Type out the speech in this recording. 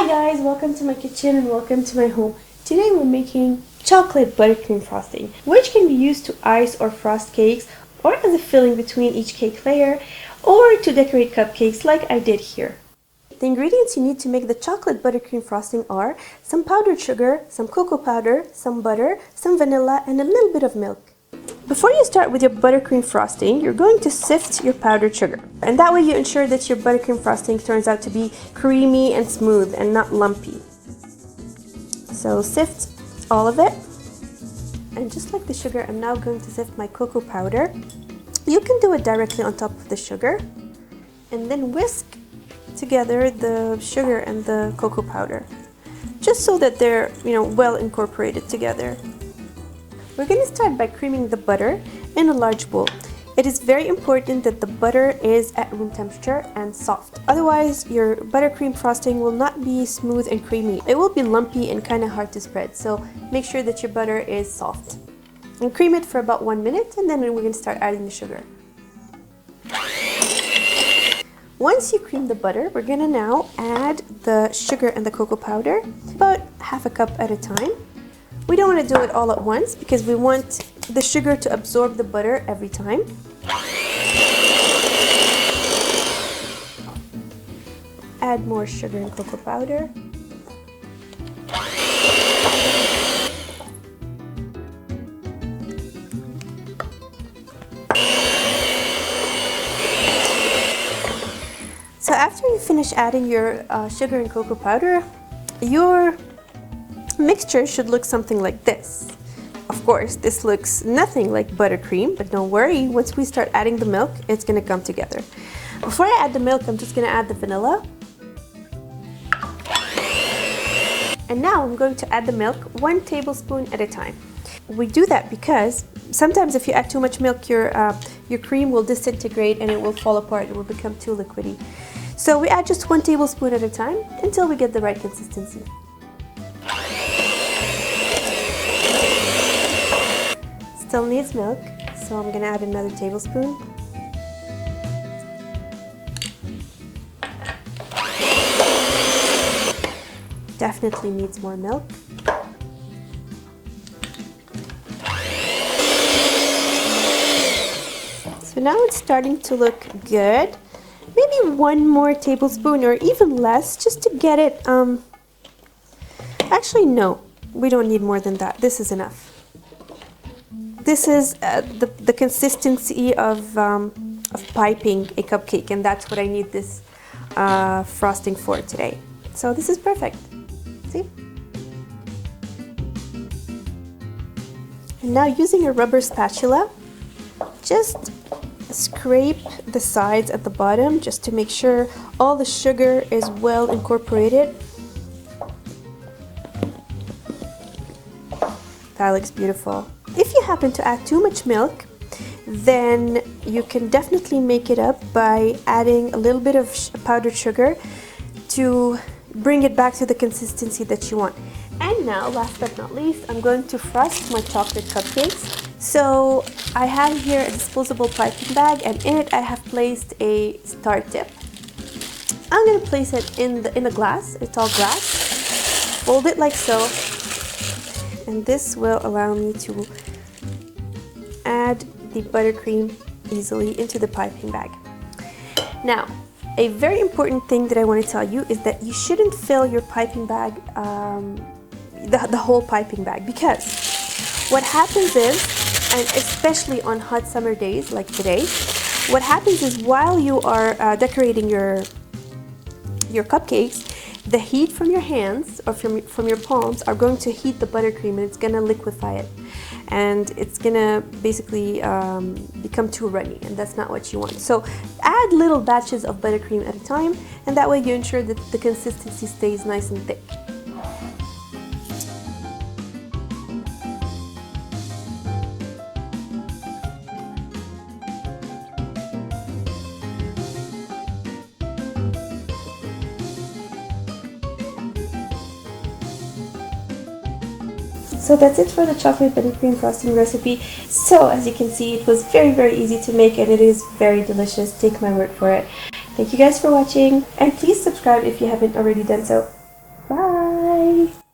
guys, welcome to my kitchen and welcome to my home. Today we're making chocolate buttercream frosting, which can be used to ice or frost cakes, or as a filling between each cake layer, or to decorate cupcakes like I did here. The ingredients you need to make the chocolate buttercream frosting are some powdered sugar, some cocoa powder, some butter, some vanilla, and a little bit of milk. Before you start with your buttercream frosting, you're going to sift your powdered sugar. And that way you ensure that your buttercream frosting turns out to be creamy and smooth and not lumpy. So sift all of it. And just like the sugar, I'm now going to sift my cocoa powder. You can do it directly on top of the sugar. And then whisk together the sugar and the cocoa powder, just so that they're, well incorporated together. We're going to start by creaming the butter in a large bowl. It is very important that the butter is at room temperature and soft. Otherwise, your buttercream frosting will not be smooth and creamy. It will be lumpy and kind of hard to spread. So make sure that your butter is soft. And cream it for about 1 minute, and then we're going to start adding the sugar. Once you cream the butter, we're going to now add the sugar and the cocoa powder, about half a cup at a time. We don't want to do it all at once because we want the sugar to absorb the butter every time. Add more sugar and cocoa powder. So after you finish adding your sugar and cocoa powder, your mixture should look something like this. Of course, this looks nothing like buttercream, but don't worry, once we start adding the milk, it's going to come together. Before I add the milk, I'm just going to add the vanilla. And now I'm going to add the milk 1 tablespoon at a time. We do that because sometimes if you add too much milk, your cream will disintegrate and it will fall apart. It will become too liquidy. So we add just 1 tablespoon at a time until we get the right consistency. Still needs milk, so I'm going to add another tablespoon. Definitely needs more milk. So now it's starting to look good. Maybe 1 more tablespoon or even less, just to get it. Actually, no, we don't need more than that. This is enough. This is the consistency of piping a cupcake, and that's what I need this frosting for today. So this is perfect. See? And now using a rubber spatula, just scrape the sides at the bottom just to make sure all the sugar is well incorporated. That looks beautiful. If you happen to add too much milk, then you can definitely make it up by adding a little bit of powdered sugar to bring it back to the consistency that you want. And now, last but not least, I'm going to frost my chocolate cupcakes. So I have here a disposable piping bag, and in it I have placed a star tip. I'm going to place it in the glass. It's all glass. Fold it like so. And this will allow me to add the buttercream easily into the piping bag. Now, a very important thing that I want to tell you is that you shouldn't fill your piping bag, the whole piping bag, because what happens is, and especially on hot summer days like today, what happens is while you are decorating your cupcakes, the heat from your hands or from your palms are going to heat the buttercream, and it's going to liquefy it. And it's going to basically become too runny, and that's not what you want. So add little batches of buttercream at a time, and that way you ensure that the consistency stays nice and thick. So that's it for the chocolate buttercream frosting recipe. So as you can see, it was very easy to make, and it is very delicious. Take my word for it. Thank you guys for watching, and please subscribe if you haven't already done so. Bye!